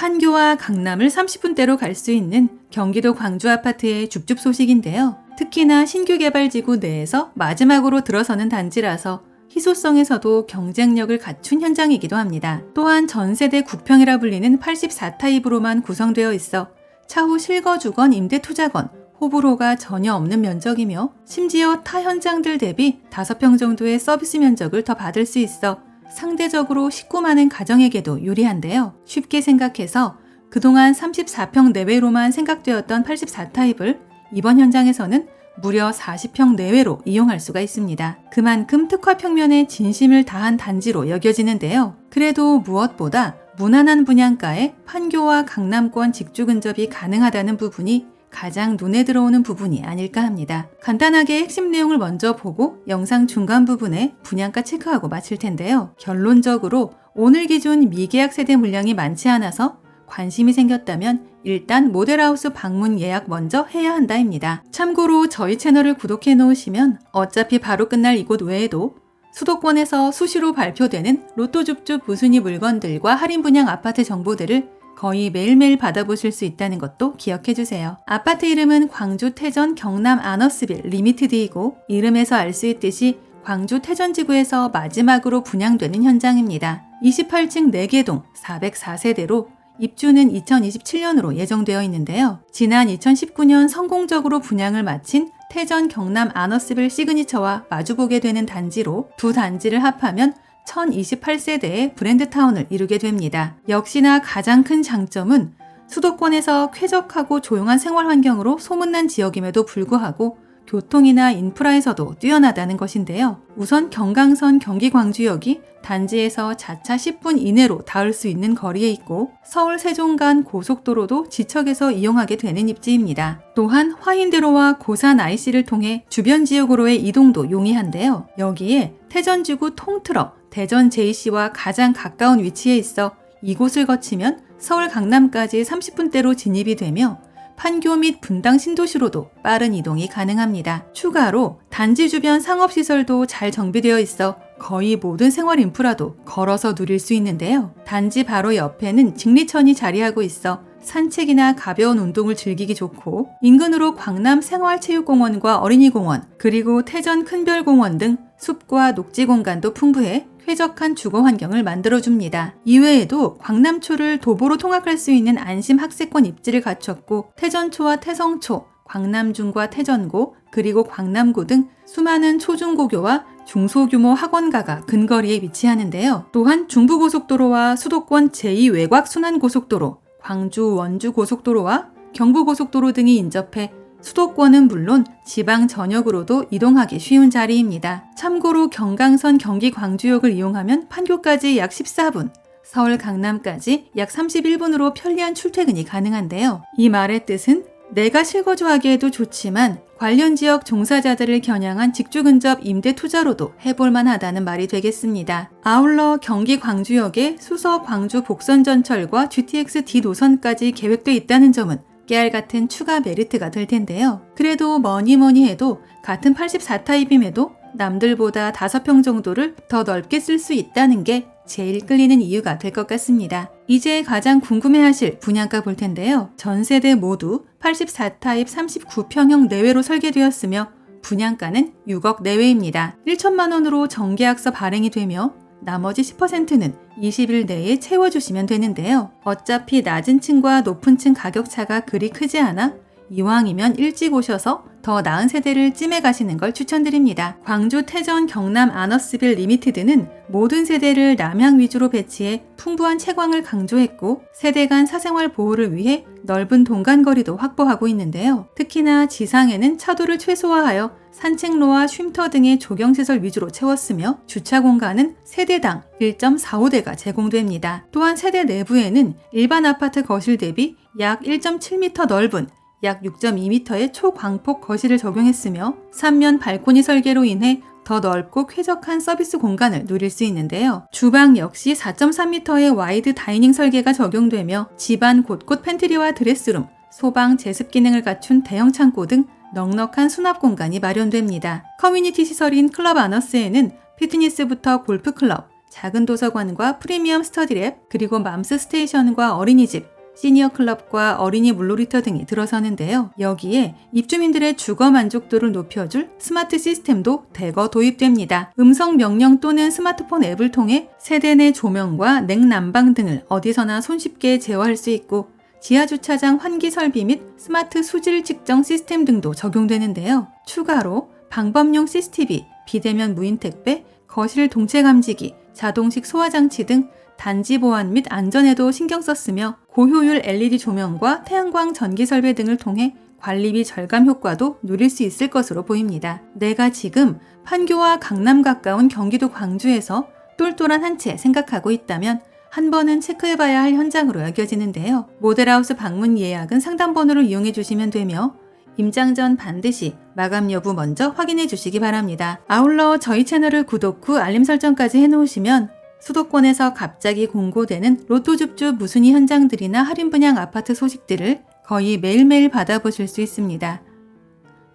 판교와 강남을 30분대로 갈 수 있는 경기도 광주 아파트의 줍줍 소식인데요. 특히나 신규 개발지구 내에서 마지막으로 들어서는 단지라서 희소성에서도 경쟁력을 갖춘 현장이기도 합니다. 또한 전세대 국평이라 불리는 84타입으로만 구성되어 있어 차후 실거주건, 임대투자건, 호불호가 전혀 없는 면적이며 심지어 타 현장들 대비 5평 정도의 서비스 면적을 더 받을 수 있어 상대적으로 식구 많은 가정에게도 유리한데요. 쉽게 생각해서 그동안 34평 내외로만 생각되었던 84타입을 이번 현장에서는 무려 40평 내외로 이용할 수가 있습니다. 그만큼 특화 평면에 진심을 다한 단지로 여겨지는데요. 그래도 무엇보다 무난한 분양가에 판교와 강남권 직주 근접이 가능하다는 부분이 가장 눈에 들어오는 부분이 아닐까 합니다. 간단하게 핵심 내용을 먼저 보고 영상 중간 부분에 분양가 체크하고 마칠 텐데요. 결론적으로 오늘 기준 미계약 세대 물량이 많지 않아서 관심이 생겼다면 일단 모델하우스 방문 예약 먼저 해야 한다입니다. 참고로 저희 채널을 구독해 놓으시면 어차피 바로 끝날 이곳 외에도 수도권에서 수시로 발표되는 로또 줍줍 우순위 물건들과 할인 분양 아파트 정보들을 거의 매일매일 받아보실 수 있다는 것도 기억해주세요. 아파트 이름은 광주 태전 경남 아너스빌 리미티드이고 이름에서 알 수 있듯이 광주 태전지구에서 마지막으로 분양되는 현장입니다. 28층 4개 동 404세대로 입주는 2027년으로 예정되어 있는데요. 지난 2019년 성공적으로 분양을 마친 태전 경남 아너스빌 시그니처와 마주보게 되는 단지로 두 단지를 합하면 1028세대의 브랜드타운을 이루게 됩니다. 역시나 가장 큰 장점은 수도권에서 쾌적하고 조용한 생활 환경으로 소문난 지역임에도 불구하고 교통이나 인프라에서도 뛰어나다는 것인데요. 우선 경강선 경기 광주역이 단지에서 자차 10분 이내로 닿을 수 있는 거리에 있고 서울 세종 간 고속도로도 지척에서 이용하게 되는 입지입니다. 또한 화인대로와 고산 IC를 통해 주변 지역으로의 이동도 용이한데요. 여기에 태전지구 통틀어 대전 JC와 가장 가까운 위치에 있어 이곳을 거치면 서울 강남까지 30분대로 진입이 되며 판교 및 분당 신도시로도 빠른 이동이 가능합니다. 추가로 단지 주변 상업시설도 잘 정비되어 있어 거의 모든 생활 인프라도 걸어서 누릴 수 있는데요. 단지 바로 옆에는 직리천이 자리하고 있어 산책이나 가벼운 운동을 즐기기 좋고 인근으로 광남 생활체육공원과 어린이공원 그리고 태전 큰별공원 등 숲과 녹지 공간도 풍부해 쾌적한 주거 환경을 만들어줍니다. 이외에도 광남초를 도보로 통학할 수 있는 안심 학세권 입지를 갖췄고 태전초와 태성초, 광남중과 태전고, 그리고 광남고 등 수많은 초중고교와 중소규모 학원가가 근거리에 위치하는데요. 또한 중부고속도로와 수도권 제2외곽 순환고속도로, 광주 원주고속도로와 경부고속도로 등이 인접해 수도권은 물론 지방 전역으로도 이동하기 쉬운 자리입니다. 참고로 경강선 경기 광주역을 이용하면 판교까지 약 14분, 서울 강남까지 약 31분으로 편리한 출퇴근이 가능한데요. 이 말의 뜻은 내가 실거주하기에도 좋지만 관련 지역 종사자들을 겨냥한 직주 근접 임대 투자로도 해볼만 하다는 말이 되겠습니다. 아울러 경기 광주역에 수서 광주 복선전철과 GTX D 노선까지 계획돼 있다는 점은 깨알 같은 추가 메리트가 될 텐데요. 그래도 뭐니 해도 같은 84타입임에도 남들보다 5평 정도를 더 넓게 쓸 수 있다는 게 제일 끌리는 이유가 될 것 같습니다. 이제 가장 궁금해하실 분양가 볼 텐데요. 전 세대 모두 84타입 39평형 내외로 설계되었으며 분양가는 6억 내외입니다. 1천만 원으로 정계약서 발행이 되며 나머지 10%는 20일 내에 채워주시면 되는데요. 어차피 낮은 층과 높은 층 가격차가 그리 크지 않아 이왕이면 일찍 오셔서 더 나은 세대를 찜해 가시는 걸 추천드립니다. 광주 태전 경남 아너스빌 리미티드는 모든 세대를 남향 위주로 배치해 풍부한 채광을 강조했고 세대 간 사생활 보호를 위해 넓은 동간거리도 확보하고 있는데요. 특히나 지상에는 차도를 최소화하여 산책로와 쉼터 등의 조경시설 위주로 채웠으며 주차 공간은 세대당 1.45대가 제공됩니다. 또한 세대 내부에는 일반 아파트 거실 대비 약 1.7m 넓은 약 6.2m의 초광폭 거실을 적용했으며 3면 발코니 설계로 인해 더 넓고 쾌적한 서비스 공간을 누릴 수 있는데요. 주방 역시 4.3m의 와이드 다이닝 설계가 적용되며 집안 곳곳 팬트리와 드레스룸, 소방, 제습 기능을 갖춘 대형 창고 등 넉넉한 수납 공간이 마련됩니다. 커뮤니티 시설인 클럽 아너스에는 피트니스부터 골프클럽, 작은 도서관과 프리미엄 스터디랩, 그리고 맘스 스테이션과 어린이집, 시니어 클럽과 어린이 물놀이터 등이 들어서는데요. 여기에 입주민들의 주거 만족도를 높여줄 스마트 시스템도 대거 도입됩니다. 음성 명령 또는 스마트폰 앱을 통해 세대 내 조명과 냉난방 등을 어디서나 손쉽게 제어할 수 있고 지하주차장 환기 설비 및 스마트 수질 측정 시스템 등도 적용되는데요. 추가로 방범용 CCTV, 비대면 무인 택배, 거실 동체 감지기, 자동식 소화장치 등 단지 보안 및 안전에도 신경 썼으며 고효율 LED 조명과 태양광 전기 설비 등을 통해 관리비 절감 효과도 누릴 수 있을 것으로 보입니다. 내가 지금 판교와 강남 가까운 경기도 광주에서 똘똘한 한 채 생각하고 있다면 한 번은 체크해봐야 할 현장으로 여겨지는데요. 모델하우스 방문 예약은 상담번호를 이용해 주시면 되며 임장 전 반드시 마감 여부 먼저 확인해 주시기 바랍니다. 아울러 저희 채널을 구독 후 알림 설정까지 해놓으시면 수도권에서 갑자기 공고되는 로또 줍줍 무순위 현장들이나 할인 분양 아파트 소식들을 거의 매일매일 받아보실 수 있습니다.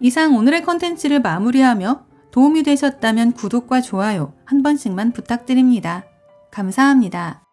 이상 오늘의 컨텐츠를 마무리하며 도움이 되셨다면 구독과 좋아요 한 번씩만 부탁드립니다. 감사합니다.